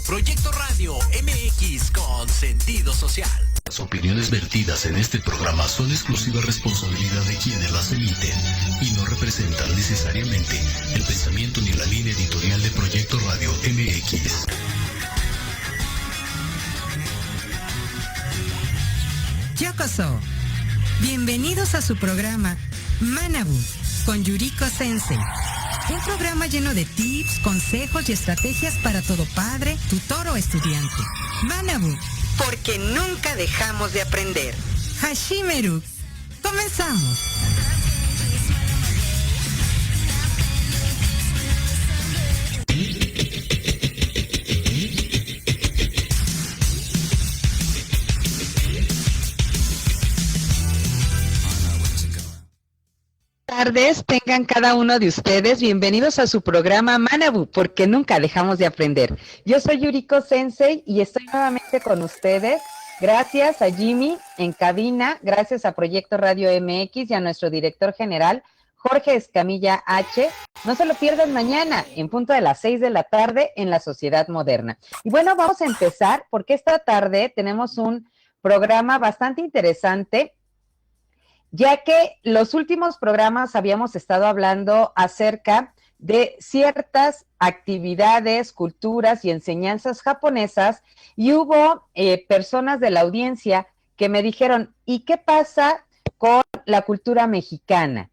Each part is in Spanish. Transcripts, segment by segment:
Proyecto Radio MX con sentido social. Las opiniones vertidas en este programa son exclusiva responsabilidad de quienes las emiten y no representan necesariamente el pensamiento ni la línea editorial de Proyecto Radio MX. Yokoso. Bienvenidos a su programa Manabu con Yuriko Sensei. Un programa lleno de tips, consejos y estrategias para todo padre, tutor o estudiante. Manabu, porque nunca dejamos de aprender. Hashimeru, comenzamos. Buenas tardes, tengan cada uno de ustedes bienvenidos a su programa Manabu, porque nunca dejamos de aprender. Yo soy Yuriko Sensei y estoy nuevamente con ustedes. Gracias a Jimmy en cabina, gracias a Proyecto Radio MX y a nuestro director general, Jorge Escamilla H. No se lo pierdan mañana, en punto de las 6 de la tarde, en La Sociedad Moderna. Y bueno, vamos a empezar, porque esta tarde tenemos un programa bastante interesante, ya que los últimos programas habíamos estado hablando acerca de ciertas actividades, culturas y enseñanzas japonesas, y hubo personas de la audiencia que me dijeron, ¿y qué pasa con la cultura mexicana?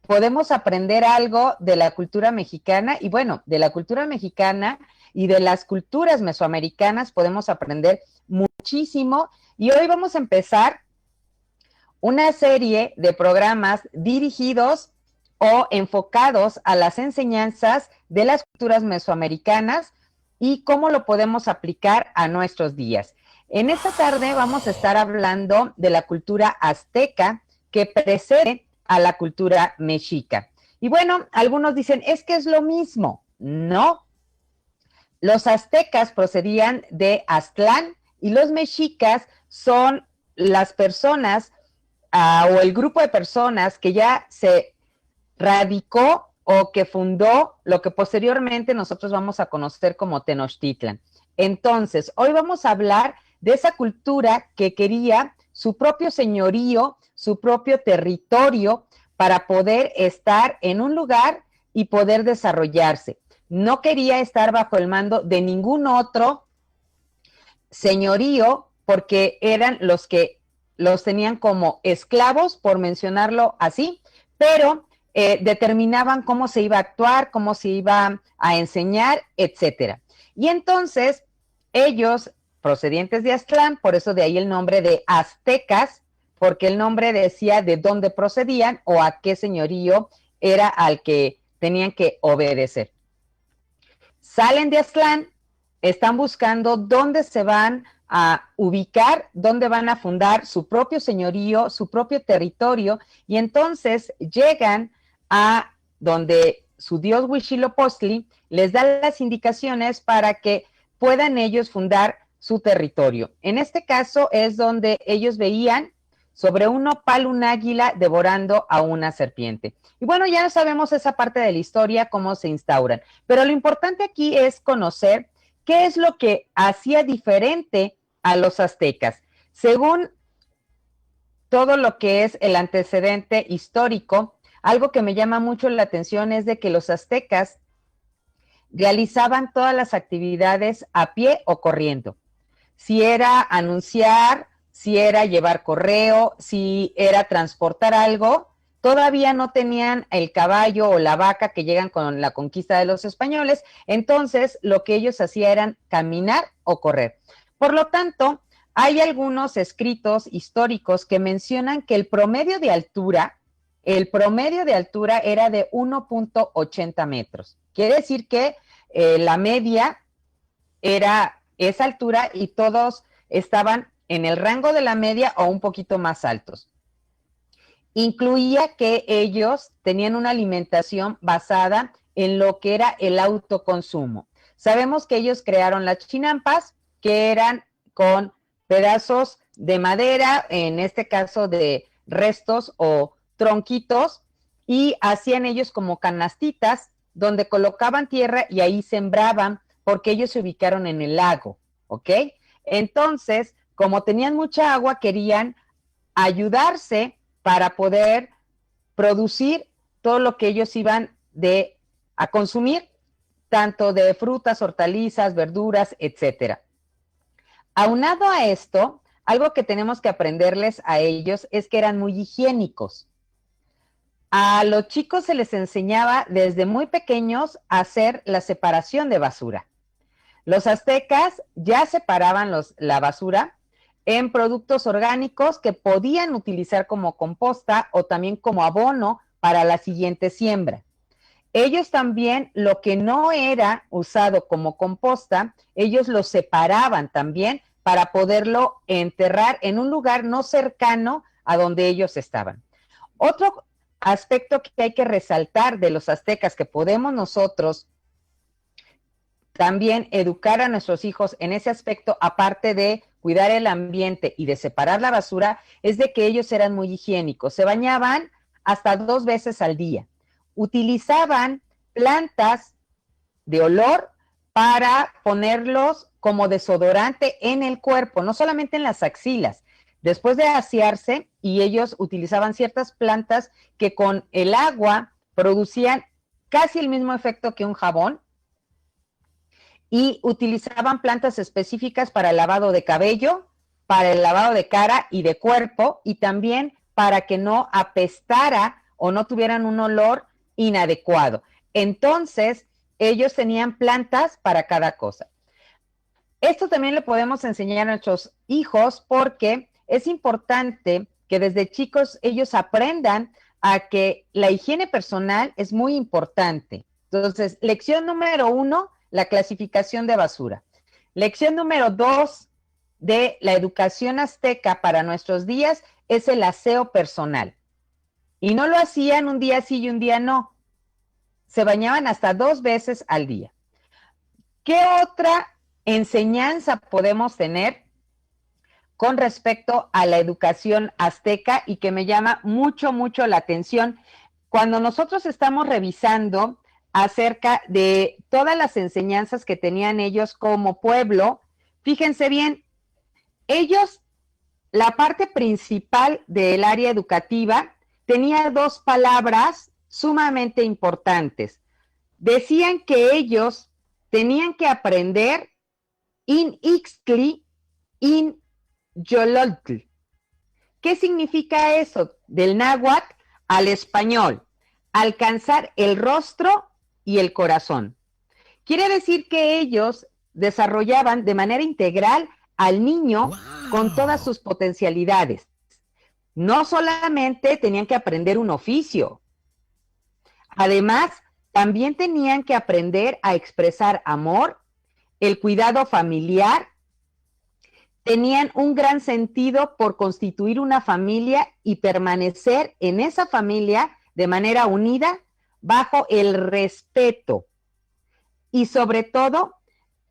¿Podemos aprender algo de la cultura mexicana? Y bueno, de la cultura mexicana y de las culturas mesoamericanas podemos aprender muchísimo, y hoy vamos a empezar una serie de programas dirigidos o enfocados a las enseñanzas de las culturas mesoamericanas y cómo lo podemos aplicar a nuestros días. En esta tarde vamos a estar hablando de la cultura azteca que precede a la cultura mexica. Y bueno, algunos dicen, es que es lo mismo. No. Los aztecas procedían de Aztlán y los mexicas son las personas o el grupo de personas que ya se radicó o que fundó lo que posteriormente nosotros vamos a conocer como Tenochtitlan. Entonces, hoy vamos a hablar de esa cultura que quería su propio señorío, su propio territorio para poder estar en un lugar y poder desarrollarse. No quería estar bajo el mando de ningún otro señorío porque eran los que los tenían como esclavos, por mencionarlo así, pero determinaban cómo se iba a actuar, cómo se iba a enseñar, etcétera. Y entonces, ellos, procedientes de Aztlán, por eso de ahí el nombre de aztecas, porque el nombre decía de dónde procedían o a qué señorío era al que tenían que obedecer. Salen de Aztlán, están buscando dónde se van a ubicar, dónde van a fundar su propio señorío, su propio territorio, y entonces llegan a donde su dios Huitzilopochtli les da las indicaciones para que puedan ellos fundar su territorio. En este caso es donde ellos veían sobre un nopal un águila devorando a una serpiente. Y bueno, ya no sabemos esa parte de la historia, cómo se instauran, pero lo importante aquí es conocer qué es lo que hacía diferente a los aztecas. Según todo lo que es el antecedente histórico, algo que me llama mucho la atención es de que los aztecas realizaban todas las actividades a pie o corriendo. Si era anunciar, si era llevar correo, si era transportar algo, todavía no tenían el caballo o la vaca que llegan con la conquista de los españoles, entonces lo que ellos hacían era caminar o correr. Por lo tanto, hay algunos escritos históricos que mencionan que el promedio de altura era de 1.80 metros. Quiere decir que la media era esa altura y todos estaban en el rango de la media o un poquito más altos. Incluía que ellos tenían una alimentación basada en lo que era el autoconsumo. Sabemos que ellos crearon las chinampas, que eran con pedazos de madera, en este caso de restos o tronquitos, y hacían ellos como canastitas donde colocaban tierra y ahí sembraban porque ellos se ubicaron en el lago, ¿ok? Entonces, como tenían mucha agua, querían ayudarse para poder producir todo lo que ellos iban a consumir, tanto de frutas, hortalizas, verduras, etcétera. Aunado a esto, algo que tenemos que aprenderles a ellos es que eran muy higiénicos. A los chicos se les enseñaba desde muy pequeños a hacer la separación de basura. Los aztecas ya separaban la basura en productos orgánicos que podían utilizar como composta o también como abono para la siguiente siembra. Ellos también, lo que no era usado como composta, ellos lo separaban también para poderlo enterrar en un lugar no cercano a donde ellos estaban. Otro aspecto que hay que resaltar de los aztecas, que podemos nosotros también educar a nuestros hijos en ese aspecto, aparte de cuidar el ambiente y de separar la basura, es de que ellos eran muy higiénicos. Se bañaban hasta 2 veces al día. Utilizaban plantas de olor para ponerlos como desodorante en el cuerpo, no solamente en las axilas. Después de asearse, y ellos utilizaban ciertas plantas que con el agua producían casi el mismo efecto que un jabón, y utilizaban plantas específicas para el lavado de cabello, para el lavado de cara y de cuerpo, y también para que no apestara o no tuvieran un olor inadecuado. Entonces, ellos tenían plantas para cada cosa. Esto también le podemos enseñar a nuestros hijos porque es importante que desde chicos ellos aprendan a que la higiene personal es muy importante. Entonces, lección número 1, la clasificación de basura. Lección número 2 de la educación azteca para nuestros días es el aseo personal. Y no lo hacían un día sí y un día no. Se bañaban hasta 2 veces al día. ¿Qué otra enseñanza podemos tener con respecto a la educación azteca y que me llama mucho, mucho la atención? Cuando nosotros estamos revisando acerca de todas las enseñanzas que tenían ellos como pueblo, fíjense bien, ellos, la parte principal del área educativa tenía 2 palabras sumamente importantes. Decían que ellos tenían que aprender in Ixtli, in Yolotl. ¿Qué significa eso? Del náhuatl al español, alcanzar el rostro y el corazón. Quiere decir que ellos desarrollaban de manera integral al niño con todas sus potencialidades. No solamente tenían que aprender un oficio, además también tenían que aprender a expresar amor, el cuidado familiar. Tenían un gran sentido por constituir una familia y permanecer en esa familia de manera unida bajo el respeto y sobre todo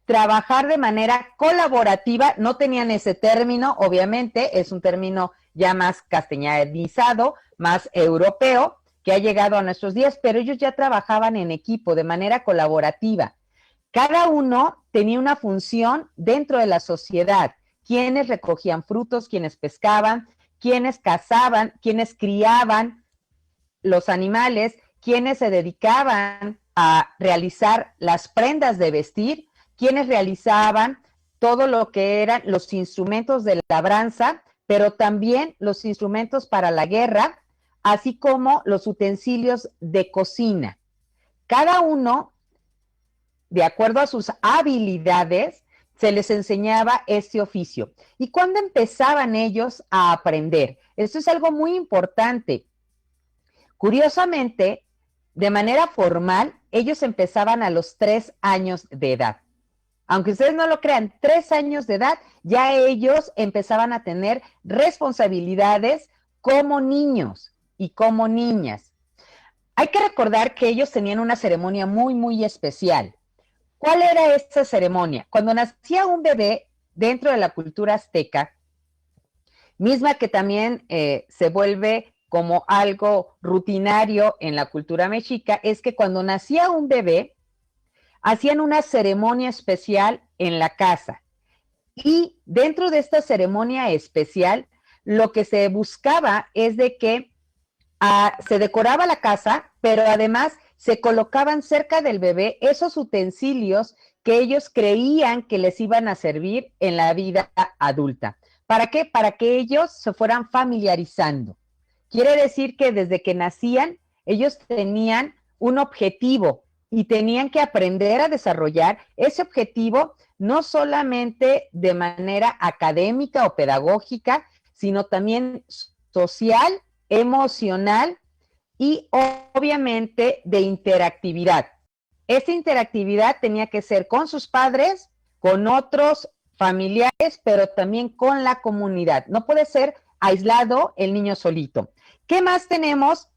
trabajar de manera colaborativa. No tenían ese término, obviamente, es un término ya más castellanizado, más europeo, que ha llegado a nuestros días, pero ellos ya trabajaban en equipo, de manera colaborativa. Cada uno tenía una función dentro de la sociedad, quienes recogían frutos, quienes pescaban, quienes cazaban, quienes criaban los animales, quienes se dedicaban a realizar las prendas de vestir, quienes realizaban todo lo que eran los instrumentos de labranza, pero también los instrumentos para la guerra, así como los utensilios de cocina. Cada uno, de acuerdo a sus habilidades, se les enseñaba este oficio. ¿Y cuándo empezaban ellos a aprender? Esto es algo muy importante. Curiosamente, de manera formal, ellos empezaban a los 3 años de edad. Aunque ustedes no lo crean, 3 años de edad, ya ellos empezaban a tener responsabilidades como niños y como niñas. Hay que recordar que ellos tenían una ceremonia muy, muy especial. ¿Cuál era esta ceremonia? Cuando nacía un bebé dentro de la cultura azteca, misma que también se vuelve como algo rutinario en la cultura mexica, es que cuando nacía un bebé, hacían una ceremonia especial en la casa. Y dentro de esta ceremonia especial, lo que se buscaba es de que se decoraba la casa, pero además se colocaban cerca del bebé esos utensilios que ellos creían que les iban a servir en la vida adulta. ¿Para qué? Para que ellos se fueran familiarizando. Quiere decir que desde que nacían, ellos tenían un objetivo y tenían que aprender a desarrollar ese objetivo no solamente de manera académica o pedagógica, sino también social, emocional y obviamente de interactividad. Esta interactividad tenía que ser con sus padres, con otros familiares, pero también con la comunidad. No puede ser aislado el niño solito. ¿Qué más tenemos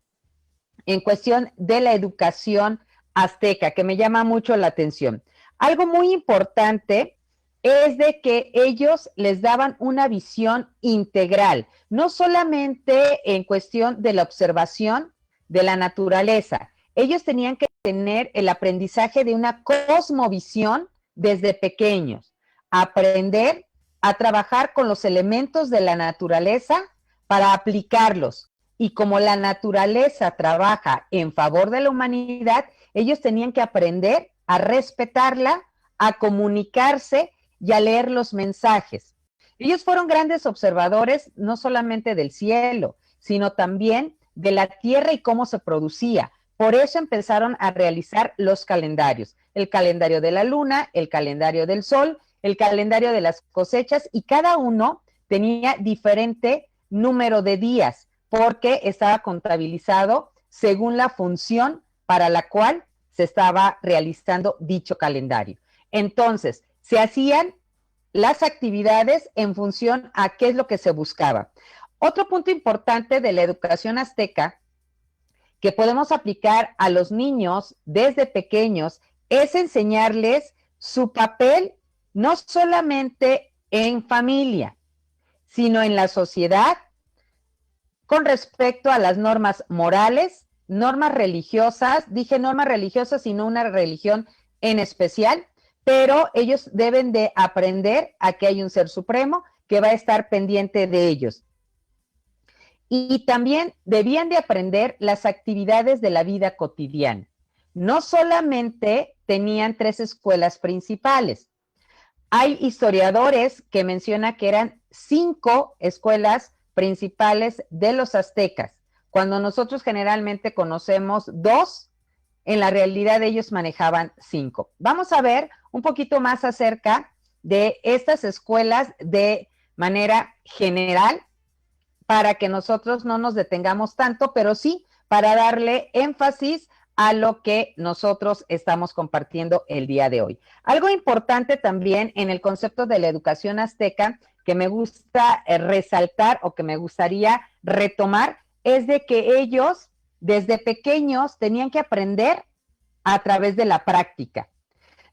en cuestión de la educación azteca que me llama mucho la atención? Algo muy importante es de que ellos les daban una visión integral, no solamente en cuestión de la observación de la naturaleza. Ellos tenían que tener el aprendizaje de una cosmovisión desde pequeños, aprender a trabajar con los elementos de la naturaleza para aplicarlos. Y como la naturaleza trabaja en favor de la humanidad, ellos tenían que aprender a respetarla, a comunicarse y a leer los mensajes. Ellos fueron grandes observadores no solamente del cielo, sino también de la tierra y cómo se producía. Por eso empezaron a realizar los calendarios, el calendario de la luna, el calendario del sol, el calendario de las cosechas, y cada uno tenía diferente número de días porque estaba contabilizado según la función para la cual se estaba realizando dicho calendario. Entonces, se hacían las actividades en función a qué es lo que se buscaba. Otro punto importante de la educación azteca que podemos aplicar a los niños desde pequeños es enseñarles su papel no solamente en familia, sino en la sociedad con respecto a las normas morales, normas religiosas, dije normas religiosas y no una religión en especial, pero ellos deben de aprender a que hay un ser supremo que va a estar pendiente de ellos. Y también debían de aprender las actividades de la vida cotidiana. No solamente tenían 3 escuelas principales. Hay historiadores que mencionan que eran 5 escuelas principales de los aztecas. Cuando nosotros generalmente conocemos 2, en la realidad ellos manejaban 5. Vamos a ver un poquito más acerca de estas escuelas de manera general para que nosotros no nos detengamos tanto, pero sí para darle énfasis a lo que nosotros estamos compartiendo el día de hoy. Algo importante también en el concepto de la educación azteca que me gusta resaltar o que me gustaría retomar es de que ellos desde pequeños tenían que aprender a través de la práctica.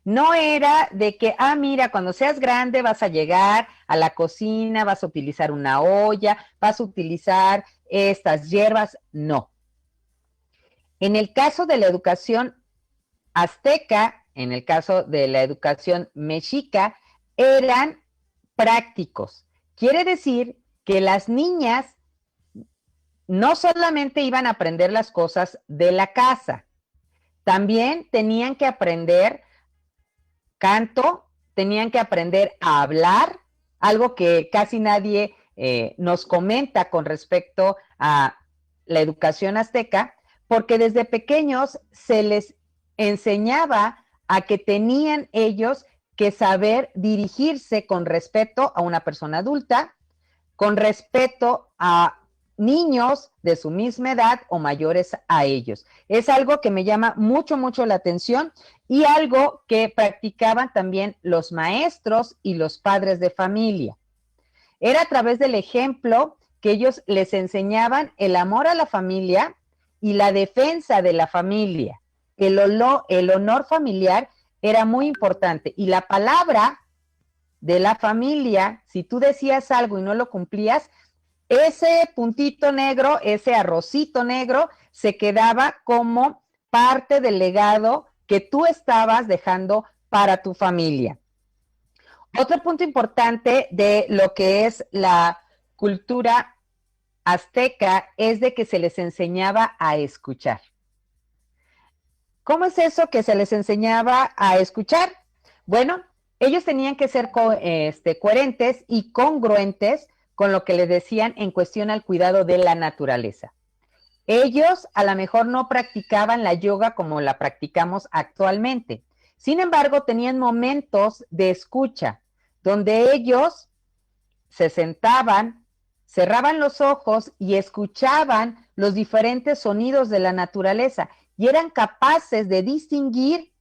No era de que, mira, cuando seas grande vas a llegar a la cocina, vas a utilizar una olla, vas a utilizar estas hierbas. No. En el caso de la educación azteca, en el caso de la educación mexica, eran prácticos. Quiere decir que las niñas no solamente iban a aprender las cosas de la casa, también tenían que aprender canto, tenían que aprender a hablar, algo que casi nadie nos comenta con respecto a la educación azteca, porque desde pequeños se les enseñaba a que tenían ellos que saber dirigirse con respeto a una persona adulta, con respeto a niños de su misma edad o mayores a ellos. Es algo que me llama mucho, mucho la atención y algo que practicaban también los maestros y los padres de familia. Era a través del ejemplo que ellos les enseñaban el amor a la familia y la defensa de la familia. El honor familiar era muy importante y la palabra de la familia, si tú decías algo y no lo cumplías, ese puntito negro, ese arrocito negro, se quedaba como parte del legado que tú estabas dejando para tu familia. Otro punto importante de lo que es la cultura azteca es de que se les enseñaba a escuchar. ¿Cómo es eso que se les enseñaba a escuchar? Bueno, ellos tenían que ser coherentes y congruentes con lo que les decían en cuestión al cuidado de la naturaleza. Ellos a lo mejor no practicaban la yoga como la practicamos actualmente. Sin embargo, tenían momentos de escucha donde ellos se sentaban, cerraban los ojos y escuchaban los diferentes sonidos de la naturaleza y eran capaces de distinguir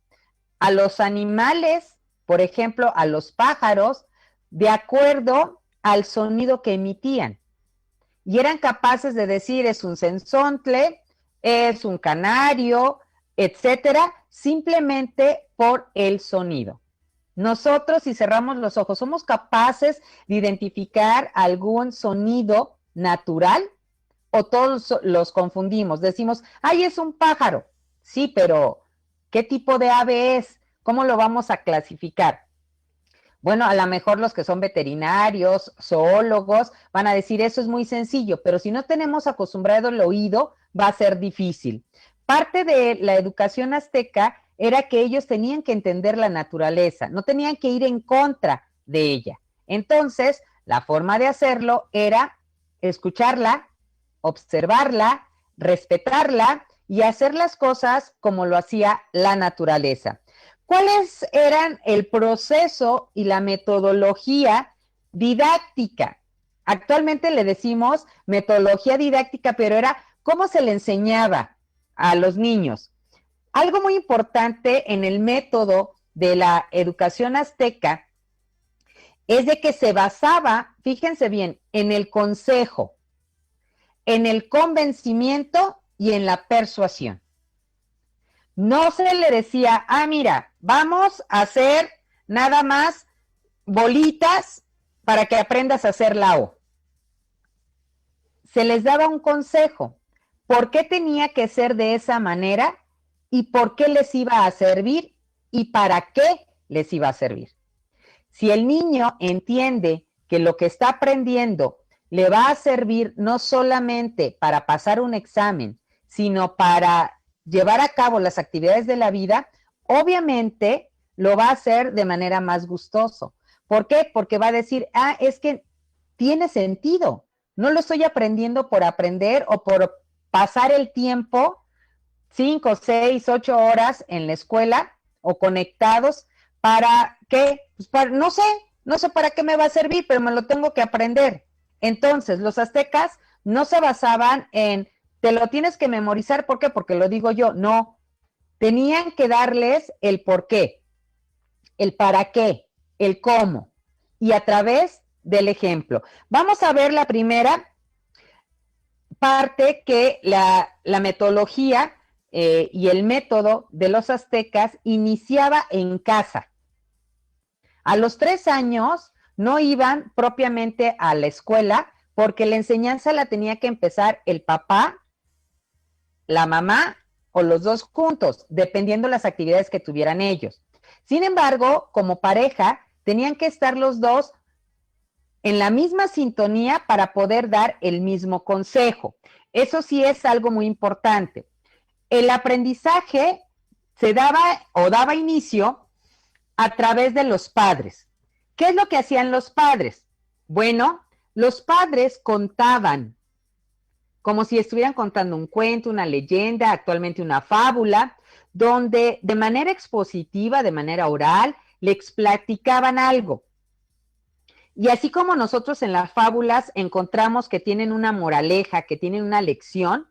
a los animales, por ejemplo, a los pájaros, de acuerdo al sonido que emitían. Y eran capaces de decir, es un cenzontle, es un canario, etcétera, simplemente por el sonido. Nosotros, si cerramos los ojos, somos capaces de identificar algún sonido natural o todos los confundimos. Decimos, ¡ay, es un pájaro! Sí, pero ¿qué tipo de ave es? ¿Cómo lo vamos a clasificar? Bueno, a lo mejor los que son veterinarios, zoólogos, van a decir, eso es muy sencillo, pero si no tenemos acostumbrado el oído, va a ser difícil. Parte de la educación azteca era que ellos tenían que entender la naturaleza, no tenían que ir en contra de ella. Entonces, la forma de hacerlo era escucharla, observarla, respetarla y hacer las cosas como lo hacía la naturaleza. ¿Cuáles eran el proceso y la metodología didáctica? Actualmente le decimos metodología didáctica, pero era cómo se le enseñaba a los niños. Algo muy importante en el método de la educación azteca es de que se basaba, fíjense bien, en el consejo, en el convencimiento y en la persuasión. No se le decía, mira, vamos a hacer nada más bolitas para que aprendas a hacer la O. Se les daba un consejo. ¿Por qué tenía que ser de esa manera? ¿Y por qué les iba a servir? ¿Y para qué les iba a servir? Si el niño entiende que lo que está aprendiendo le va a servir no solamente para pasar un examen, sino para llevar a cabo las actividades de la vida, obviamente lo va a hacer de manera más gustoso. ¿Por qué? Porque va a decir, es que tiene sentido. No lo estoy aprendiendo por aprender o por pasar el tiempo 5, 6, 8 horas en la escuela o conectados. ¿Para qué? Pues no sé para qué me va a servir, pero me lo tengo que aprender. Entonces, los aztecas no se basaban en te lo tienes que memorizar, ¿por qué? Porque lo digo yo, no. Tenían que darles el por qué, el para qué, el cómo, y a través del ejemplo. Vamos a ver la primera parte que la metodología y el método de los aztecas iniciaba en casa. A los 3 años no iban propiamente a la escuela porque la enseñanza la tenía que empezar el papá, la mamá o los dos juntos, dependiendo las actividades que tuvieran ellos. Sin embargo, como pareja, tenían que estar los dos en la misma sintonía para poder dar el mismo consejo. Eso sí es algo muy importante. El aprendizaje se daba inicio a través de los padres. ¿Qué es lo que hacían los padres? Bueno, los padres contaban como si estuvieran contando un cuento, una leyenda, actualmente una fábula, donde de manera expositiva, de manera oral, les platicaban algo. Y así como nosotros en las fábulas encontramos que tienen una moraleja, que tienen una lección,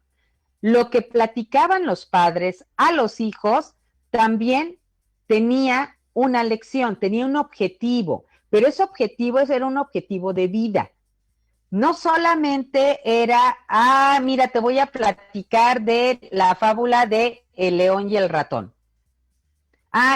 lo que platicaban los padres a los hijos también tenía una lección, tenía un objetivo, pero ese objetivo era un objetivo de vida. No solamente era, mira, te voy a platicar de la fábula de el león y el ratón.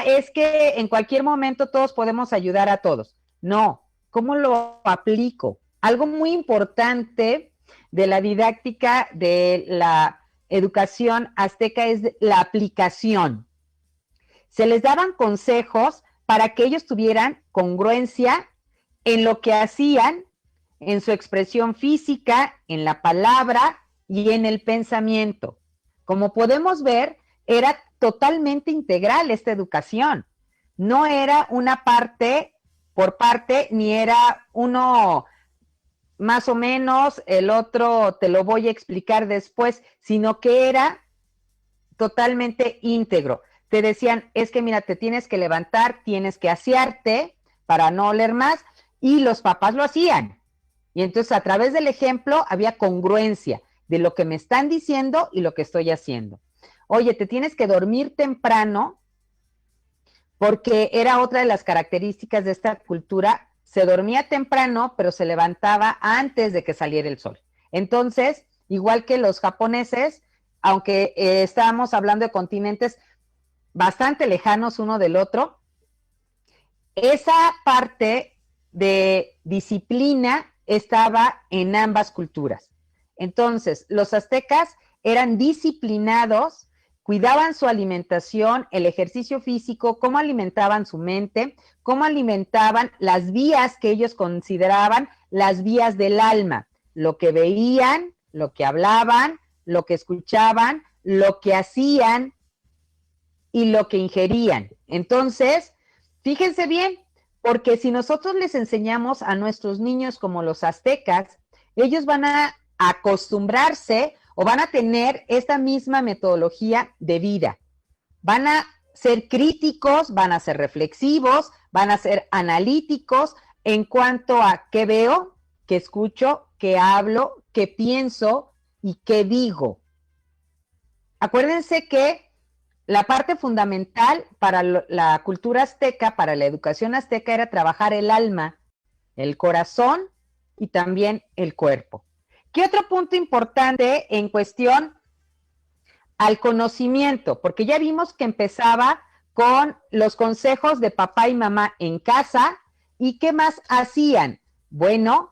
Es que en cualquier momento todos podemos ayudar a todos. No, ¿cómo lo aplico? Algo muy importante de la didáctica de la educación azteca es la aplicación. Se les daban consejos para que ellos tuvieran congruencia en lo que hacían, en su expresión física, en la palabra y en el pensamiento. Como podemos ver, era totalmente integral esta educación. No era una parte por parte, ni era uno más o menos, el otro te lo voy a explicar después, sino que era totalmente íntegro. Te decían, es que mira, te tienes que levantar, tienes que asearte para no oler más, y los papás lo hacían. Y entonces a través del ejemplo había congruencia de lo que me están diciendo y lo que estoy haciendo. Oye, te tienes que dormir temprano, porque era otra de las características de esta cultura. Se dormía temprano, pero se levantaba antes de que saliera el sol. Entonces, igual que los japoneses, aunque estábamos hablando de continentes bastante lejanos uno del otro, esa parte de disciplina estaba en ambas culturas. Entonces, los aztecas eran disciplinados, cuidaban su alimentación, el ejercicio físico, cómo alimentaban su mente, cómo alimentaban las vías que ellos consideraban las vías del alma, lo que veían, lo que hablaban, lo que escuchaban, lo que hacían y lo que ingerían. Entonces, fíjense bien, porque si nosotros les enseñamos a nuestros niños como los aztecas, ellos van a acostumbrarse o van a tener esta misma metodología de vida. Van a ser críticos, van a ser reflexivos, van a ser analíticos en cuanto a qué veo, qué escucho, qué hablo, qué pienso y qué digo. Acuérdense que la parte fundamental para la cultura azteca, para la educación azteca, era trabajar el alma, el corazón y también el cuerpo. ¿Qué otro punto importante en cuestión al conocimiento? Porque ya vimos que empezaba con los consejos de papá y mamá en casa. ¿Y qué más hacían? Bueno,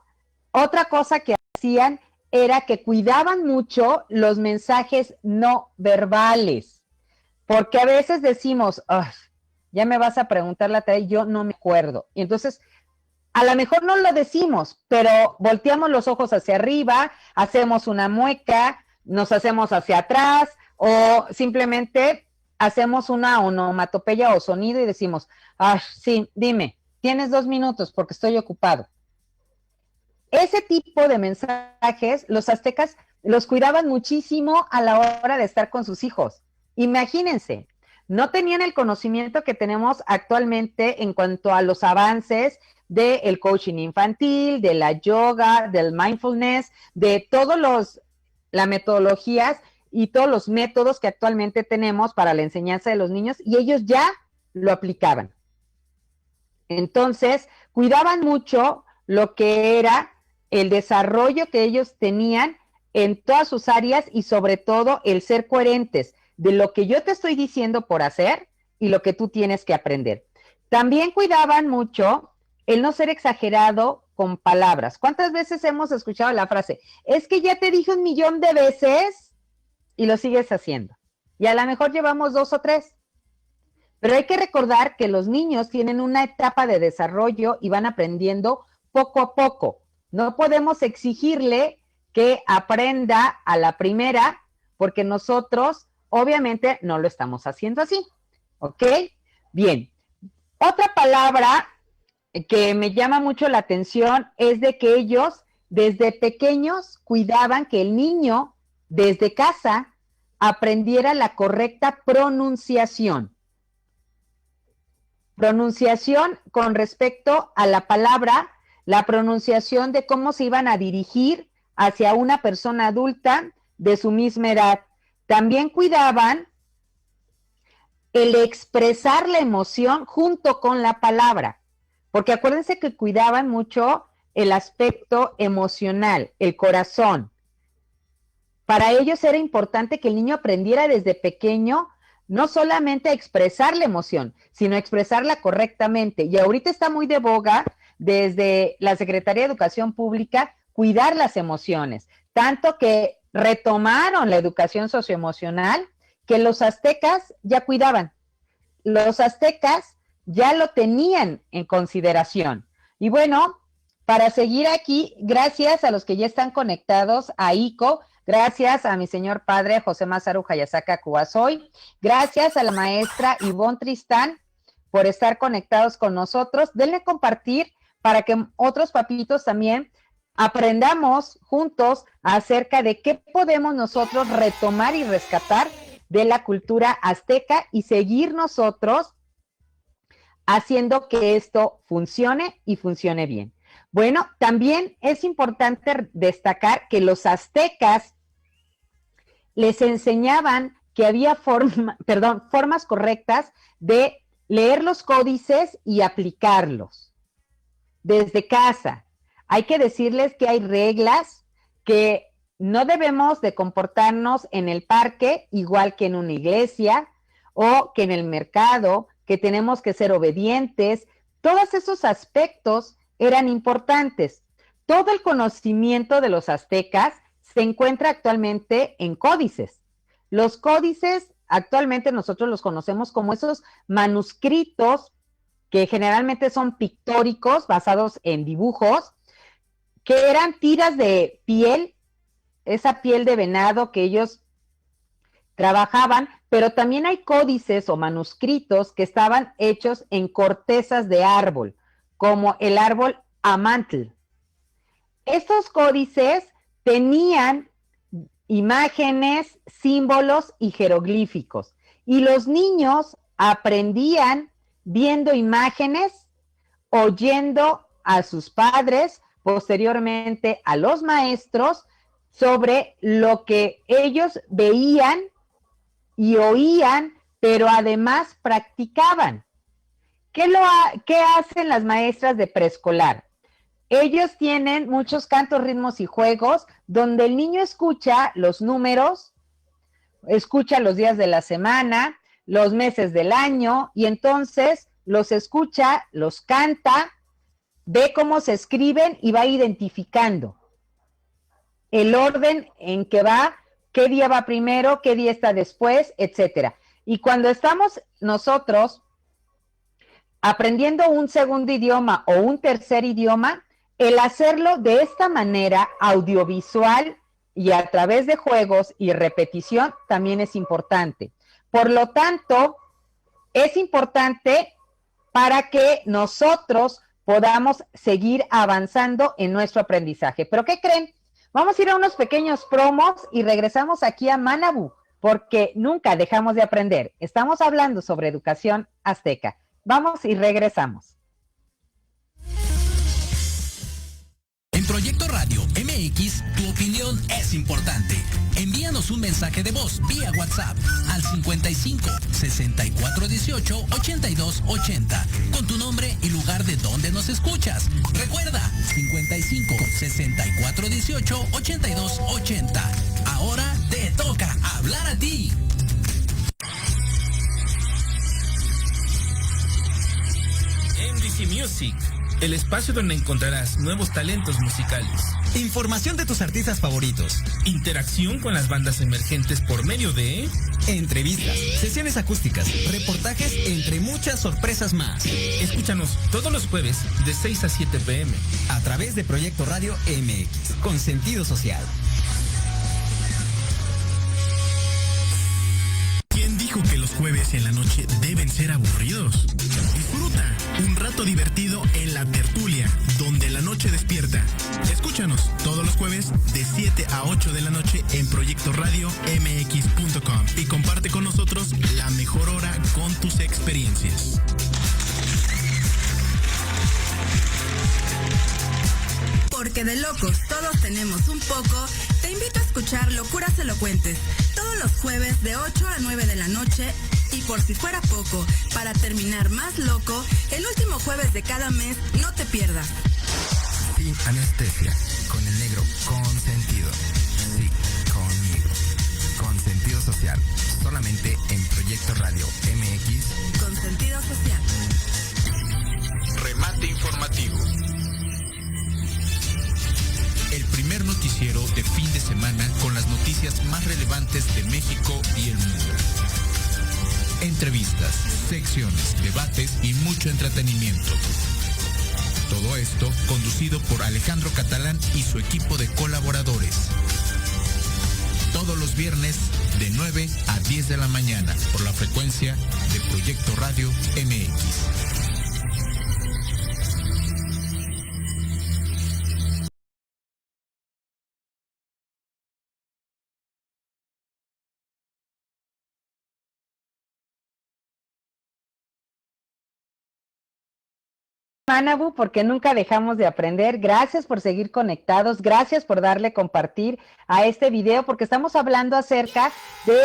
otra cosa que hacían era que cuidaban mucho los mensajes no verbales. Porque a veces decimos, ya me vas a preguntar la tarea y yo no me acuerdo. Y entonces, a lo mejor no lo decimos, pero volteamos los ojos hacia arriba, hacemos una mueca, nos hacemos hacia atrás o simplemente hacemos una onomatopeya o sonido y decimos, sí, dime, tienes 2 minutos porque estoy ocupado. Ese tipo de mensajes, los aztecas los cuidaban muchísimo a la hora de estar con sus hijos. Imagínense, no tenían el conocimiento que tenemos actualmente en cuanto a los avances del coaching infantil, de la yoga, del mindfulness, de todas las metodologías y todos los métodos que actualmente tenemos para la enseñanza de los niños, y ellos ya lo aplicaban. Entonces, cuidaban mucho lo que era el desarrollo que ellos tenían en todas sus áreas y sobre todo el ser coherentes de lo que yo te estoy diciendo por hacer y lo que tú tienes que aprender. También cuidaban mucho el no ser exagerado con palabras. ¿Cuántas veces hemos escuchado la frase? Es que ya te dije 1,000,000 de veces y lo sigues haciendo. Y a lo mejor llevamos 2 o 3. Pero hay que recordar que los niños tienen una etapa de desarrollo y van aprendiendo poco a poco. No podemos exigirle que aprenda a la primera porque nosotros obviamente no lo estamos haciendo así. ¿Ok? Bien. Otra palabra que me llama mucho la atención es de que ellos desde pequeños cuidaban que el niño desde casa aprendiera la correcta pronunciación. Pronunciación con respecto a la palabra, la pronunciación de cómo se iban a dirigir hacia una persona adulta de su misma edad. También cuidaban el expresar la emoción junto con la palabra, porque acuérdense que cuidaban mucho el aspecto emocional, el corazón. Para ellos era importante que el niño aprendiera desde pequeño no solamente a expresar la emoción, sino a expresarla correctamente. Y ahorita está muy de boga desde la Secretaría de Educación Pública cuidar las emociones, tanto que retomaron la educación socioemocional que los aztecas ya cuidaban. los aztecas ya lo tenían en consideración. Y bueno, para seguir aquí, gracias a los que ya están conectados a ICO, gracias a mi señor padre José Masaru Hayasaka Kuwasoy, gracias a la maestra Ivonne Tristán por estar conectados con nosotros. Denle compartir para que otros papitos también aprendamos juntos acerca de qué podemos nosotros retomar y rescatar de la cultura azteca y seguir nosotros haciendo que esto funcione y funcione bien. Bueno, también es importante destacar que los aztecas les enseñaban que había formas correctas de leer los códices y aplicarlos desde casa. Hay que decirles que hay reglas que no debemos de comportarnos en el parque igual que en una iglesia o que en el mercado, que tenemos que ser obedientes. Todos esos aspectos eran importantes. Todo el conocimiento de los aztecas se encuentra actualmente en códices. Los códices actualmente nosotros los conocemos como esos manuscritos que generalmente son pictóricos, basados en dibujos, que eran tiras de piel, esa piel de venado que ellos trabajaban, pero también hay códices o manuscritos que estaban hechos en cortezas de árbol, como el árbol amantl. Estos códices tenían imágenes, símbolos y jeroglíficos, y los niños aprendían viendo imágenes, oyendo a sus padres, posteriormente a los maestros, sobre lo que ellos veían y oían, pero además practicaban. ¿Qué hacen las maestras de preescolar? Ellos tienen muchos cantos, ritmos y juegos donde el niño escucha los números, escucha los días de la semana, los meses del año, y entonces los escucha, los canta, ve cómo se escriben y va identificando el orden en que va, qué día va primero, qué día está después, etcétera. Y cuando estamos nosotros aprendiendo un segundo idioma o un tercer idioma, el hacerlo de esta manera audiovisual y a través de juegos y repetición también es importante. Por lo tanto, es importante para que nosotros podamos seguir avanzando en nuestro aprendizaje. ¿Pero qué creen? Vamos a ir a unos pequeños promos y regresamos aquí a Manabu, porque nunca dejamos de aprender. Estamos hablando sobre educación azteca. Vamos y regresamos. En Proyecto Radio MX, tu opinión es importante. Envíanos un mensaje de voz vía WhatsApp al 55 64 18 82 80 con tu nombre y lugar de donde nos escuchas. Recuerda, 55 64 18 82 80. Ahora te toca hablar a ti. MDC Music, el espacio donde encontrarás nuevos talentos musicales. Información de tus artistas favoritos. Interacción con las bandas emergentes por medio de entrevistas, sesiones acústicas, reportajes, entre muchas sorpresas más. Escúchanos todos los jueves de 6 a 7 p.m. a través de Proyecto Radio MX, con sentido social. ¿Quién dijo que los jueves en la noche deben ser aburridos? Disfruta un rato divertido en la tertulia, donde la noche despierta. Escúchanos todos los jueves de 7 a 8 de la noche en Proyecto Radio MX.com y comparte con nosotros la mejor hora con tus experiencias. Porque de locos todos tenemos un poco, te invito a escuchar Locuras Elocuentes, todos los jueves de 8 a 9 de la noche, y por si fuera poco, para terminar más loco, el último jueves de cada mes, no te pierdas. Sin anestesia, con el negro consentido. Sí, conmigo. Con sentido social, solamente en Proyecto Radio MX. Con sentido social. Remate informativo. El primer noticiero de fin de semana con las noticias más relevantes de México y el mundo. entrevistas, secciones, debates y mucho entretenimiento. Todo esto conducido por Alejandro Catalán y su equipo de colaboradores. Todos los viernes de 9 a 10 de la mañana por la frecuencia de Proyecto Radio MX. Manabu, porque nunca dejamos de aprender. Gracias por seguir conectados, gracias por darle compartir a este video, porque estamos hablando acerca de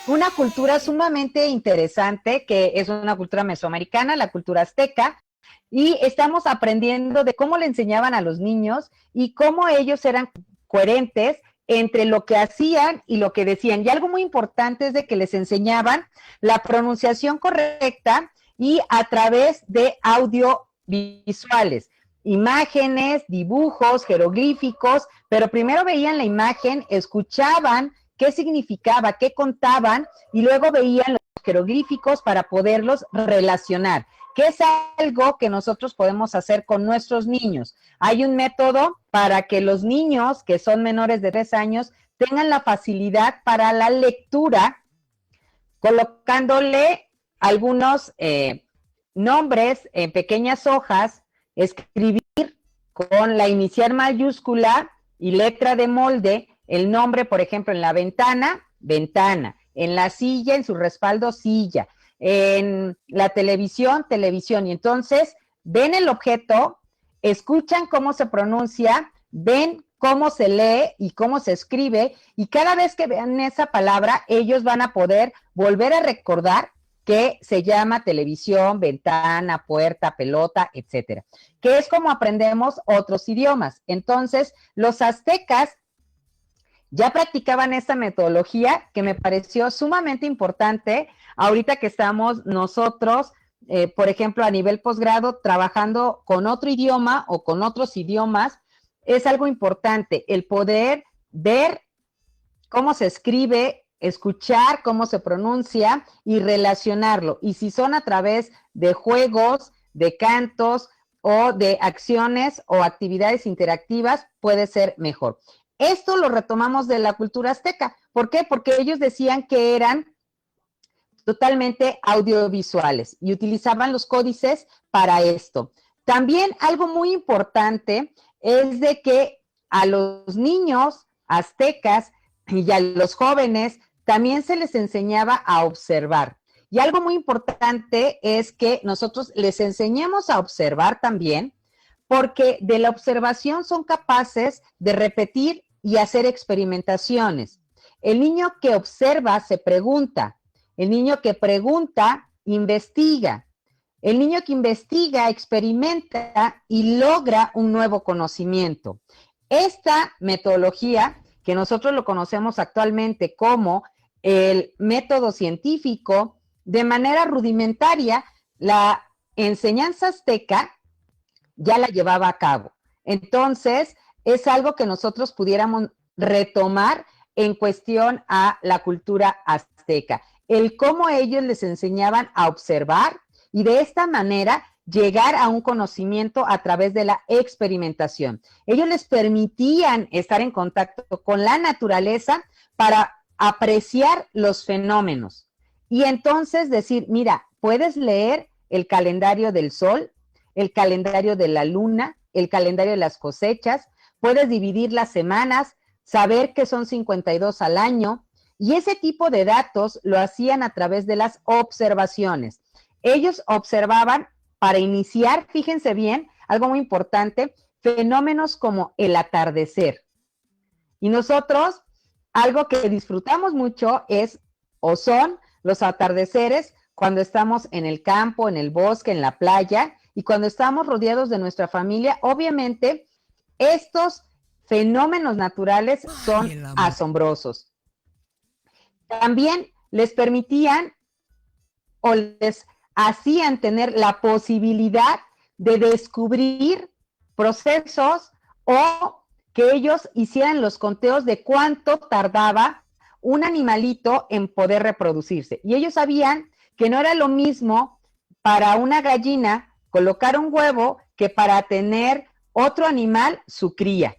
una cultura sumamente interesante, que es una cultura mesoamericana, la cultura azteca, y estamos aprendiendo de cómo le enseñaban a los niños y cómo ellos eran coherentes entre lo que hacían y lo que decían. Y algo muy importante es de que les enseñaban la pronunciación correcta y a través de audio visuales, imágenes, dibujos, jeroglíficos, pero primero veían la imagen, escuchaban qué significaba, qué contaban, y luego veían los jeroglíficos para poderlos relacionar, que es algo que nosotros podemos hacer con nuestros niños. Hay un método para que los niños que son menores de 3 años tengan la facilidad para la lectura, colocándole algunos nombres en pequeñas hojas, escribir con la inicial mayúscula y letra de molde el nombre, por ejemplo, en la ventana, ventana, en la silla, en su respaldo, silla, en la televisión, televisión. Y entonces ven el objeto, escuchan cómo se pronuncia, ven cómo se lee y cómo se escribe, y cada vez que vean esa palabra, ellos van a poder volver a recordar que se llama televisión, ventana, puerta, pelota, etcétera, que es como aprendemos otros idiomas. Entonces, los aztecas ya practicaban esta metodología que me pareció sumamente importante ahorita que estamos nosotros, por ejemplo, a nivel posgrado, trabajando con otro idioma o con otros idiomas. Es algo importante el poder ver cómo se escribe, escuchar cómo se pronuncia y relacionarlo. Y si son a través de juegos, de cantos o de acciones o actividades interactivas, puede ser mejor. Esto lo retomamos de la cultura azteca. ¿Por qué? Porque ellos decían que eran totalmente audiovisuales y utilizaban los códices para esto. También algo muy importante es de que a los niños aztecas y a los jóvenes también se les enseñaba a observar. Y algo muy importante es que nosotros les enseñemos a observar también, porque de la observación son capaces de repetir y hacer experimentaciones. El niño que observa se pregunta, el niño que pregunta investiga, el niño que investiga experimenta y logra un nuevo conocimiento. Esta metodología, que nosotros lo conocemos actualmente como el método científico, de manera rudimentaria, la enseñanza azteca ya la llevaba a cabo. Entonces, es algo que nosotros pudiéramos retomar en cuestión a la cultura azteca. El cómo ellos les enseñaban a observar y de esta manera llegar a un conocimiento a través de la experimentación. Ellos les permitían estar en contacto con la naturaleza para apreciar los fenómenos y entonces decir, mira, puedes leer el calendario del sol, el calendario de la luna, el calendario de las cosechas, puedes dividir las semanas, saber que son 52 al año, y ese tipo de datos lo hacían a través de las observaciones. Ellos observaban para iniciar, fíjense bien, algo muy importante, fenómenos como el atardecer. Y nosotros, algo que disfrutamos mucho es, o son los atardeceres cuando estamos en el campo, en el bosque, en la playa, y cuando estamos rodeados de nuestra familia. Obviamente, estos fenómenos naturales son asombrosos. También les permitían o les hacían tener la posibilidad de descubrir procesos o que ellos hicieran los conteos de cuánto tardaba un animalito en poder reproducirse. Y ellos sabían que no era lo mismo para una gallina colocar un huevo que para tener otro animal su cría.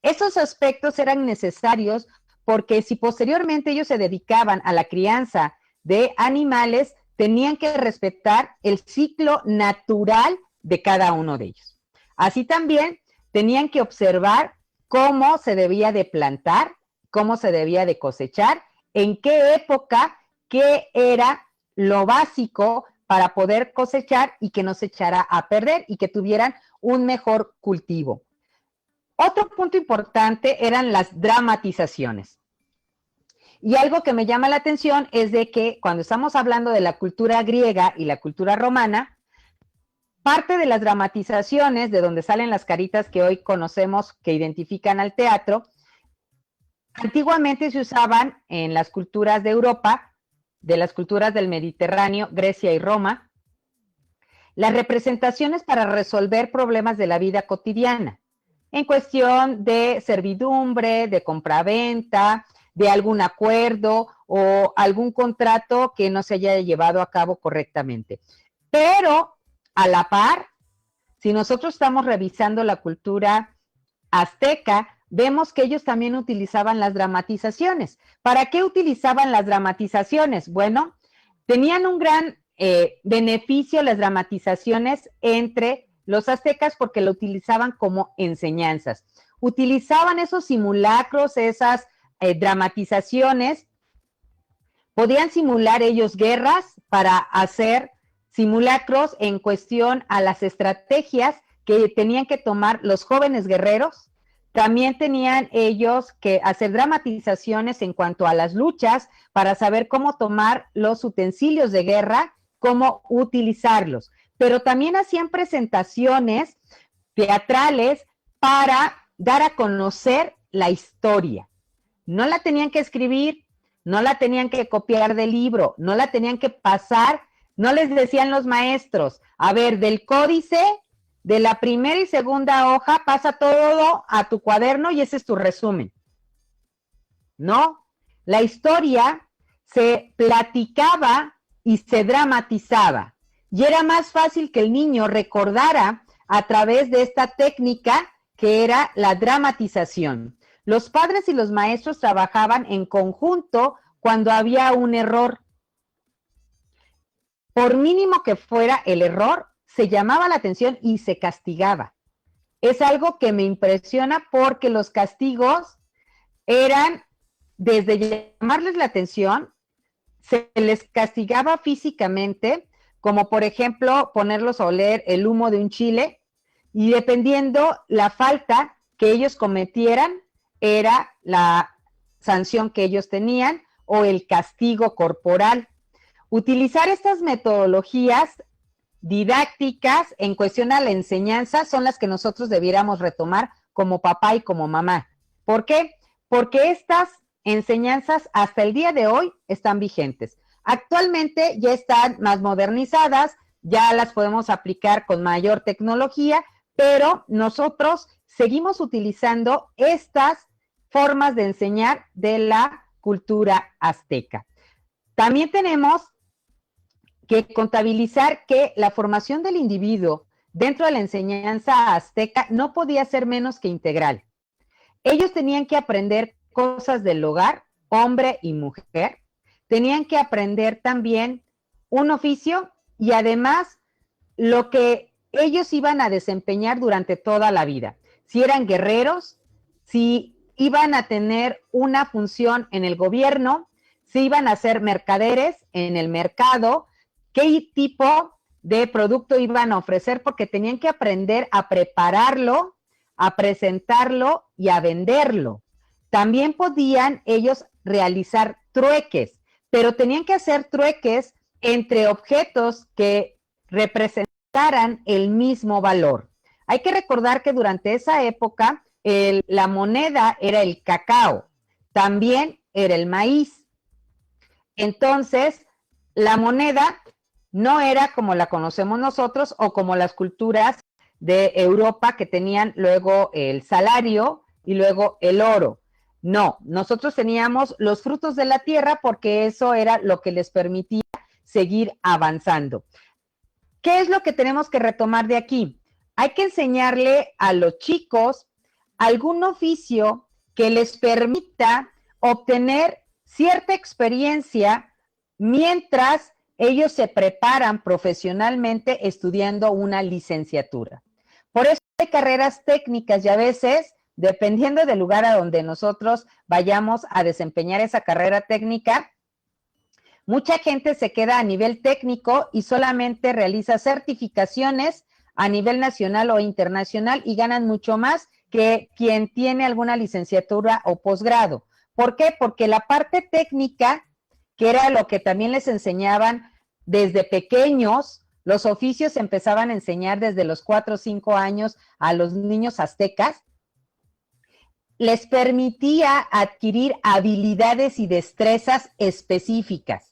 Esos aspectos eran necesarios porque si posteriormente ellos se dedicaban a la crianza de animales, tenían que respetar el ciclo natural de cada uno de ellos. Así también tenían que observar cómo se debía de plantar, cómo se debía de cosechar, en qué época, qué era lo básico para poder cosechar y que no se echara a perder y que tuvieran un mejor cultivo. Otro punto importante eran las dramatizaciones. Y algo que me llama la atención es de que cuando estamos hablando de la cultura griega y la cultura romana, parte de las dramatizaciones, de donde salen las caritas que hoy conocemos, que identifican al teatro, antiguamente se usaban en las culturas de Europa, de las culturas del Mediterráneo, Grecia y Roma, las representaciones para resolver problemas de la vida cotidiana, en cuestión de servidumbre, de compraventa, de algún acuerdo o algún contrato que no se haya llevado a cabo correctamente. Pero a la par, si nosotros estamos revisando la cultura azteca, vemos que ellos también utilizaban las dramatizaciones. ¿Para qué utilizaban las dramatizaciones? Bueno, tenían un gran beneficio las dramatizaciones entre los aztecas porque lo utilizaban como enseñanzas. Utilizaban esos simulacros, esas dramatizaciones, podían simular ellos guerras para hacer simulacros en cuestión a las estrategias que tenían que tomar los jóvenes guerreros. También tenían ellos que hacer dramatizaciones en cuanto a las luchas para saber cómo tomar los utensilios de guerra, cómo utilizarlos. Pero también hacían presentaciones teatrales para dar a conocer la historia. No la tenían que escribir, no la tenían que copiar del libro, no la tenían que pasar, no les decían los maestros, a ver, del códice, de la primera y segunda hoja, pasa todo a tu cuaderno y ese es tu resumen. No, la historia se platicaba y se dramatizaba. Y era más fácil que el niño recordara a través de esta técnica que era la dramatización. Los padres y los maestros trabajaban en conjunto cuando había un error. Por mínimo que fuera el error, se llamaba la atención y se castigaba. Es algo que me impresiona porque los castigos eran, desde llamarles la atención, se les castigaba físicamente, como por ejemplo ponerlos a oler el humo de un chile, y dependiendo la falta que ellos cometieran, era la sanción que ellos tenían o el castigo corporal. Utilizar estas metodologías didácticas en cuestión a la enseñanza son las que nosotros debiéramos retomar como papá y como mamá. ¿Por qué? Porque estas enseñanzas hasta el día de hoy están vigentes. Actualmente ya están más modernizadas, ya las podemos aplicar con mayor tecnología, pero nosotros seguimos utilizando estas formas de enseñar de la cultura azteca. También tenemos que contabilizar que la formación del individuo dentro de la enseñanza azteca no podía ser menos que integral. Ellos tenían que aprender cosas del hogar, hombre y mujer, tenían que aprender también un oficio y además lo que ellos iban a desempeñar durante toda la vida. Si eran guerreros, si iban a tener una función en el gobierno, si iban a ser mercaderes en el mercado, qué tipo de producto iban a ofrecer, porque tenían que aprender a prepararlo, a presentarlo y a venderlo. También podían ellos realizar trueques, pero tenían que hacer trueques entre objetos que representaran el mismo valor. Hay que recordar que durante esa época la moneda era el cacao, también era el maíz. Entonces, la moneda no era como la conocemos nosotros o como las culturas de Europa que tenían luego el salario y luego el oro. No, nosotros teníamos los frutos de la tierra porque eso era lo que les permitía seguir avanzando. ¿Qué es lo que tenemos que retomar de aquí? Hay que enseñarle a los chicos algún oficio que les permita obtener cierta experiencia mientras ellos se preparan profesionalmente estudiando una licenciatura. Por eso hay carreras técnicas y a veces, dependiendo del lugar a donde nosotros vayamos a desempeñar esa carrera técnica, mucha gente se queda a nivel técnico y solamente realiza certificaciones a nivel nacional o internacional y ganan mucho más que quien tiene alguna licenciatura o posgrado. ¿Por qué? Porque la parte técnica, que era lo que también les enseñaban desde pequeños, los oficios se empezaban a enseñar desde los 4 o 5 años a los niños aztecas, les permitía adquirir habilidades y destrezas específicas.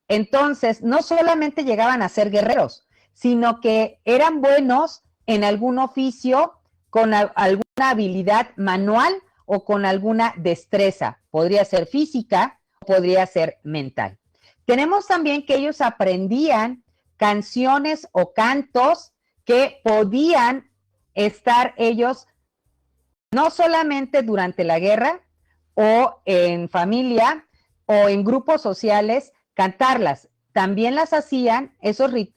Entonces, no solamente llegaban a ser guerreros, sino que eran buenos en algún oficio con alguna habilidad manual o con alguna destreza. Podría ser física, podría ser mental. Tenemos también que ellos aprendían canciones o cantos que podían estar ellos no solamente durante la guerra o en familia o en grupos sociales, cantarlas. También las hacían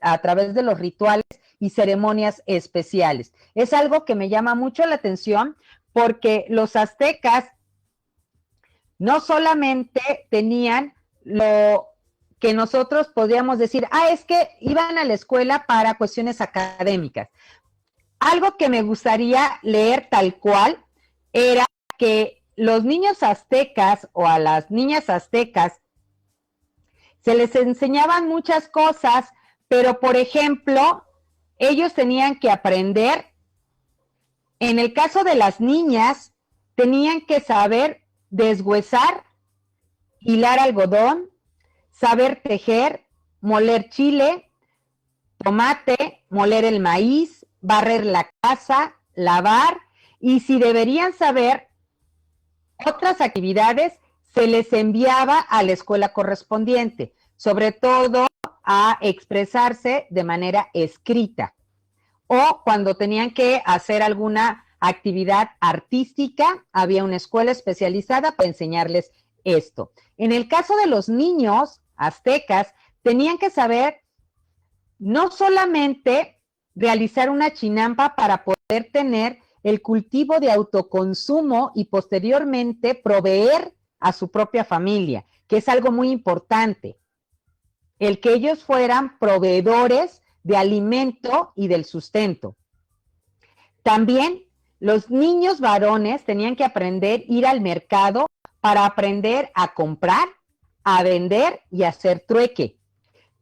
a través de los rituales y ceremonias especiales. Es algo que me llama mucho la atención porque los aztecas no solamente tenían lo que nosotros podríamos decir, es que iban a la escuela para cuestiones académicas. Algo que me gustaría leer tal cual era que los niños aztecas o a las niñas aztecas se les enseñaban muchas cosas, pero por ejemplo, ellos tenían que aprender, en el caso de las niñas, tenían que saber deshuesar, hilar algodón, saber tejer, moler chile, tomate, moler el maíz, barrer la casa, lavar, y si deberían saber otras actividades, se les enviaba a la escuela correspondiente, sobre todo a expresarse de manera escrita, o cuando tenían que hacer alguna actividad artística, había una escuela especializada para enseñarles esto. En el caso de los niños aztecas, tenían que saber no solamente realizar una chinampa para poder tener el cultivo de autoconsumo y posteriormente proveer a su propia familia, que es algo muy importante, el que ellos fueran proveedores de alimento y del sustento. También los niños varones tenían que aprender a ir al mercado para aprender a comprar, a vender y a hacer trueque.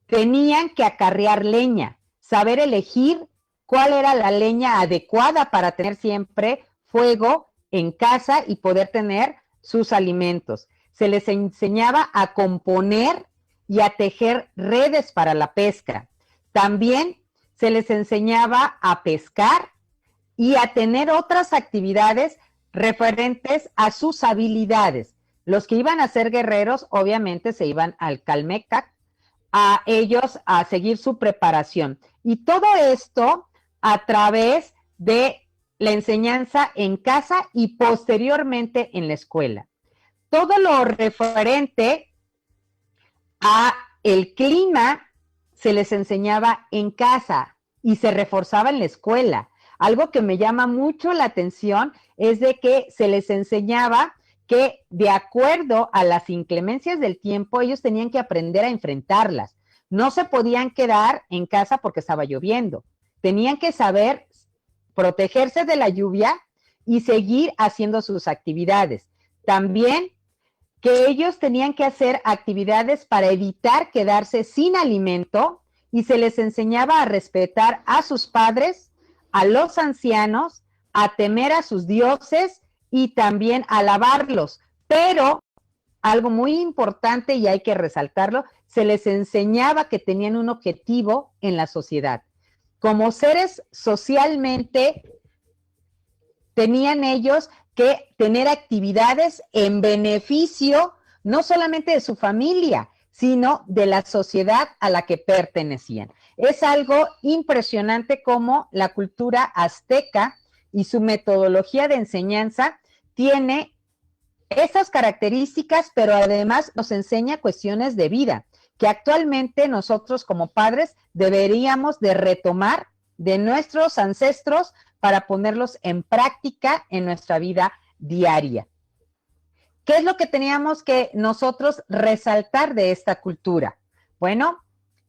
Tenían que acarrear leña, saber elegir cuál era la leña adecuada para tener siempre fuego en casa y poder tener sus alimentos. Se les enseñaba a componer y a tejer redes para la pesca. También se les enseñaba a pescar y a tener otras actividades referentes a sus habilidades. Los que iban a ser guerreros, obviamente, se iban al Calmecac, a ellos a seguir su preparación. Y todo esto a través de la enseñanza en casa y posteriormente en la escuela. Todo lo referente a el clima se les enseñaba en casa y se reforzaba en la escuela. Algo que me llama mucho la atención es de que se les enseñaba que de acuerdo a las inclemencias del tiempo, ellos tenían que aprender a enfrentarlas. No se podían quedar en casa porque estaba lloviendo. Tenían que saber protegerse de la lluvia y seguir haciendo sus actividades. También que ellos tenían que hacer actividades para evitar quedarse sin alimento y se les enseñaba a respetar a sus padres, a los ancianos, a temer a sus dioses y también a alabarlos. Pero algo muy importante y hay que resaltarlo, se les enseñaba que tenían un objetivo en la sociedad. Como seres socialmente, tenían ellos que tener actividades en beneficio no solamente de su familia, sino de la sociedad a la que pertenecían. Es algo impresionante cómo la cultura azteca y su metodología de enseñanza tiene esas características, pero además nos enseña cuestiones de vida, que actualmente nosotros como padres deberíamos de retomar de nuestros ancestros para ponerlos en práctica en nuestra vida diaria. ¿Qué es lo que teníamos que nosotros resaltar de esta cultura? Bueno,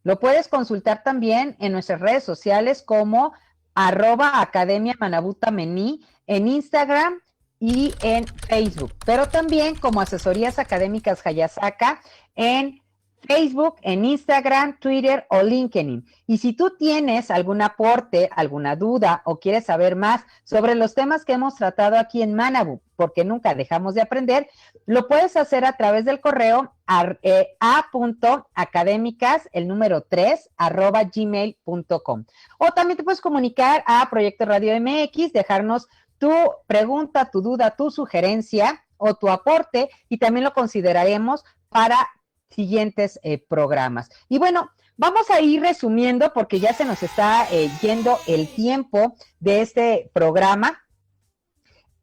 lo puedes consultar también en nuestras redes sociales como @Academia Manabutamení en Instagram y en Facebook, pero también como Asesorías Académicas Hayasaka en Facebook, en Instagram, Twitter o LinkedIn. Y si tú tienes algún aporte, alguna duda o quieres saber más sobre los temas que hemos tratado aquí en Manabu, porque nunca dejamos de aprender, lo puedes hacer a través del correo a.académicas, el número 3, @gmail.com. O también te puedes comunicar a Proyecto Radio MX, dejarnos tu pregunta, tu duda, tu sugerencia o tu aporte y también lo consideraremos para siguientes programas. Y bueno, vamos a ir resumiendo porque ya se nos está yendo el tiempo de este programa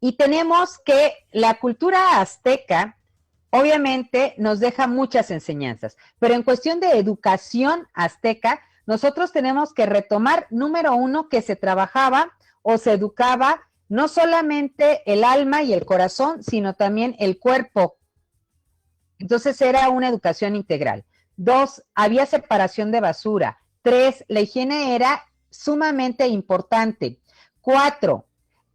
y tenemos que la cultura azteca obviamente nos deja muchas enseñanzas, pero en cuestión de educación azteca, nosotros tenemos que retomar, número uno, que se trabajaba o se educaba no solamente el alma y el corazón, sino también el cuerpo. Entonces era una educación integral. 2, había separación de basura. 3, la higiene era sumamente importante. 4,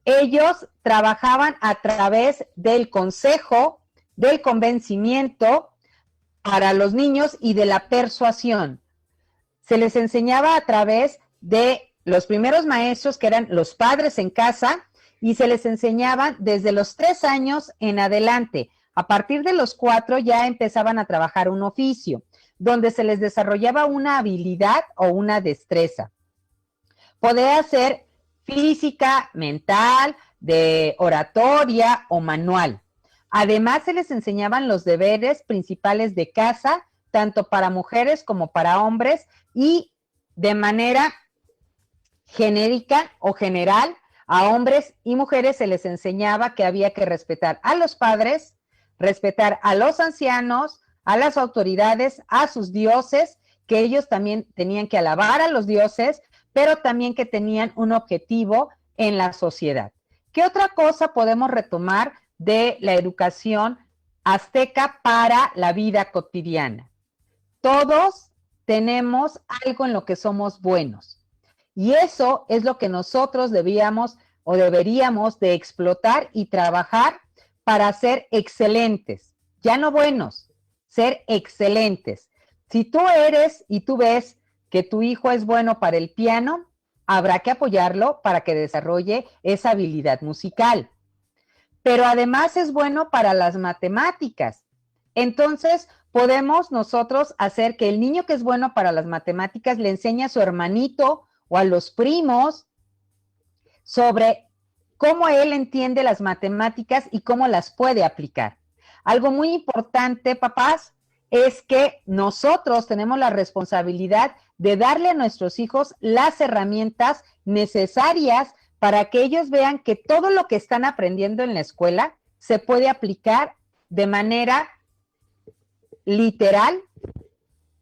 ellos trabajaban a través del consejo, del convencimiento para los niños y de la persuasión. Se les enseñaba a través de los primeros maestros, que eran los padres en casa, y se les enseñaban desde los 3 años en adelante. A partir de los 4 ya empezaban a trabajar un oficio, donde se les desarrollaba una habilidad o una destreza. Podía ser física, mental, de oratoria o manual. Además, se les enseñaban los deberes principales de casa, tanto para mujeres como para hombres, y de manera genérica o general, a hombres y mujeres se les enseñaba que había que respetar a los padres, respetar a los ancianos, a las autoridades, a sus dioses, que ellos también tenían que alabar a los dioses, pero también que tenían un objetivo en la sociedad. ¿Qué otra cosa podemos retomar de la educación azteca para la vida cotidiana? Todos tenemos algo en lo que somos buenos. Y eso es lo que nosotros debíamos o deberíamos de explotar y trabajar para ser excelentes, ya no buenos, ser excelentes. Si tú eres y tú ves que tu hijo es bueno para el piano, habrá que apoyarlo para que desarrolle esa habilidad musical. Pero además es bueno para las matemáticas. Entonces, podemos nosotros hacer que el niño que es bueno para las matemáticas le enseñe a su hermanito o a los primos sobre cómo él entiende las matemáticas y cómo las puede aplicar. Algo muy importante, papás, es que nosotros tenemos la responsabilidad de darle a nuestros hijos las herramientas necesarias para que ellos vean que todo lo que están aprendiendo en la escuela se puede aplicar de manera literal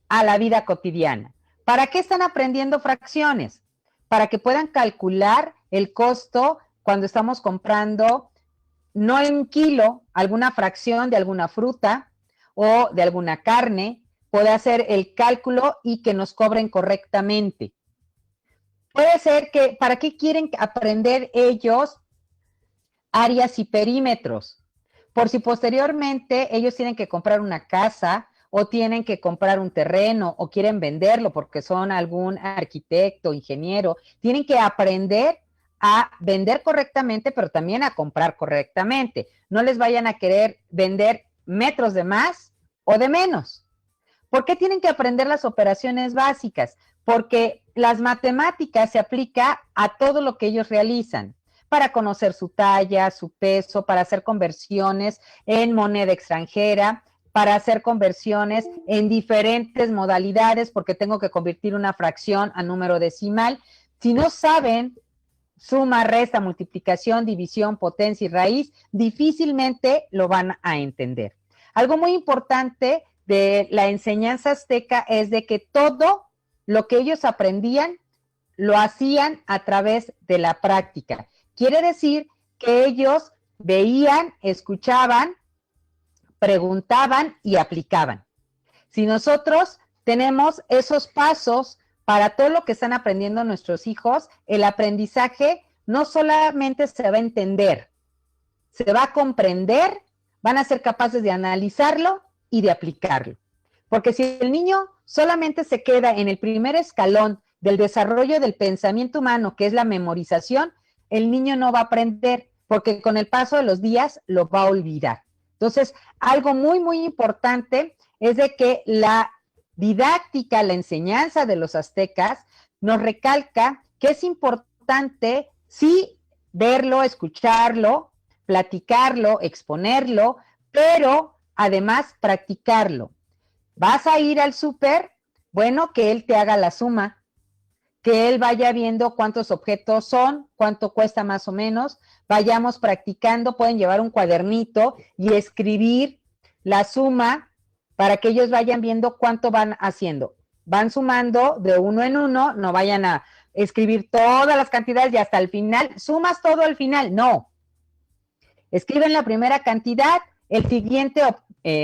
a la vida cotidiana. ¿Para qué están aprendiendo fracciones? Para que puedan calcular el costo cuando estamos comprando, no en kilo, alguna fracción de alguna fruta o de alguna carne, puede hacer el cálculo y que nos cobren correctamente. Puede ser que, ¿para qué quieren aprender ellos áreas y perímetros? Por si posteriormente ellos tienen que comprar una casa o tienen que comprar un terreno o quieren venderlo porque son algún arquitecto, ingeniero, tienen que aprender a vender correctamente, pero también a comprar correctamente. No les vayan a querer vender metros de más o de menos. ¿Por qué tienen que aprender las operaciones básicas? Porque las matemáticas se aplica a todo lo que ellos realizan, para conocer su talla, su peso, para hacer conversiones en moneda extranjera, para hacer conversiones en diferentes modalidades, porque tengo que convertir una fracción a número decimal. Si no saben suma, resta, multiplicación, división, potencia y raíz, difícilmente lo van a entender. Algo muy importante de la enseñanza azteca es de que todo lo que ellos aprendían lo hacían a través de la práctica. Quiere decir que ellos veían, escuchaban, preguntaban y aplicaban. Si nosotros tenemos esos pasos para todo lo que están aprendiendo nuestros hijos, el aprendizaje no solamente se va a entender, se va a comprender, van a ser capaces de analizarlo y de aplicarlo. Porque si el niño solamente se queda en el primer escalón del desarrollo del pensamiento humano, que es la memorización, el niño no va a aprender, porque con el paso de los días lo va a olvidar. Entonces, algo muy, muy importante es de que la didáctica, la enseñanza de los aztecas, nos recalca que es importante, sí, verlo, escucharlo, platicarlo, exponerlo, pero además practicarlo. ¿Vas a ir al súper? Bueno, que él te haga la suma, que él vaya viendo cuántos objetos son, cuánto cuesta más o menos, vayamos practicando, pueden llevar un cuadernito y escribir la suma para que ellos vayan viendo cuánto van haciendo. Van sumando de uno en uno, no vayan a escribir todas las cantidades y hasta el final, sumas todo al final, no. Escriben la primera cantidad, el siguiente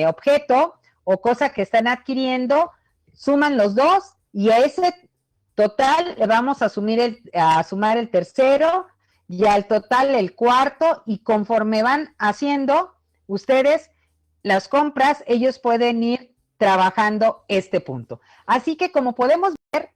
objeto o cosa que están adquiriendo, suman los dos y a ese total le vamos a sumar el tercero y al total el cuarto, y conforme van haciendo ustedes las compras, ellos pueden ir trabajando este punto. Así que como podemos ver,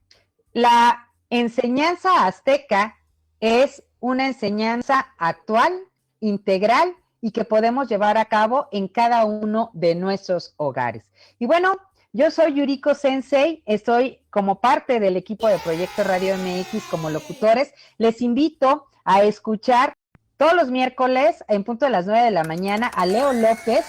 la enseñanza azteca es una enseñanza actual, integral y que podemos llevar a cabo en cada uno de nuestros hogares. Y bueno, yo soy Yuriko Sensei, estoy como parte del equipo de Proyecto Radio MX como locutores. Les invito a escuchar todos los miércoles en punto de las 9 de la mañana a Leo López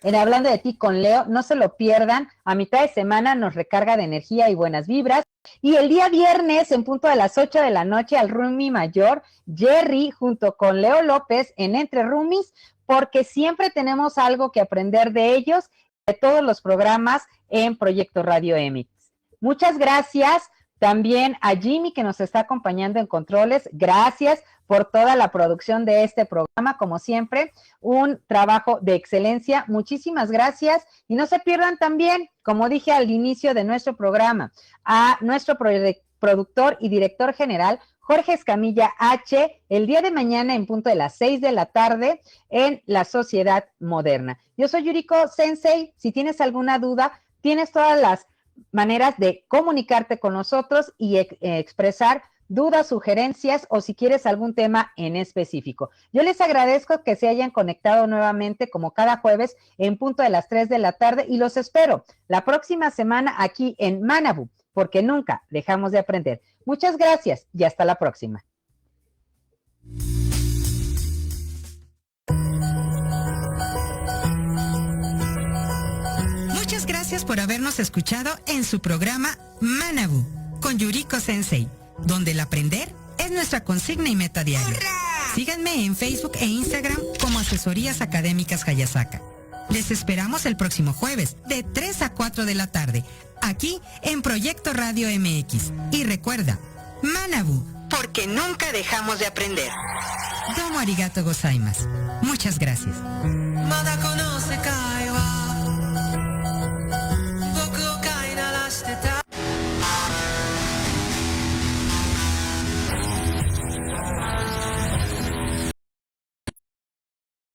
en Hablando de Ti con Leo. No se lo pierdan, a mitad de semana nos recarga de energía y buenas vibras. Y el día viernes en punto de las 8 de la noche al Roomie Mayor, Jerry junto con Leo López en Entre Roomies, porque siempre tenemos algo que aprender de ellos, de todos los programas en Proyecto Radio MX. Muchas gracias también a Jimmy que nos está acompañando en controles. Gracias por toda la producción de este programa, como siempre, un trabajo de excelencia. Muchísimas gracias y no se pierdan también, como dije al inicio de nuestro programa, a nuestro productor y director general, Jorge Escamilla H., el día de mañana en punto de las 6 de la tarde en La Sociedad Moderna. Yo soy Yuriko Sensei. Si tienes alguna duda, tienes todas las maneras de comunicarte con nosotros y expresar dudas, sugerencias o si quieres algún tema en específico. Yo les agradezco que se hayan conectado nuevamente como cada jueves en punto de las 3 de la tarde y los espero la próxima semana aquí en Manabu, porque nunca dejamos de aprender. Muchas gracias y hasta la próxima. Muchas gracias por habernos escuchado en su programa Manabu con Yuriko Sensei, donde el aprender es nuestra consigna y meta diaria. ¡Hurra! Síganme en Facebook e Instagram como Asesorías Académicas Hayasaka. Les esperamos el próximo jueves de 3 a 4 de la tarde, aquí en Proyecto Radio MX. Y recuerda, Manabu, porque nunca dejamos de aprender. Domo arigato gozaimasu. Muchas gracias.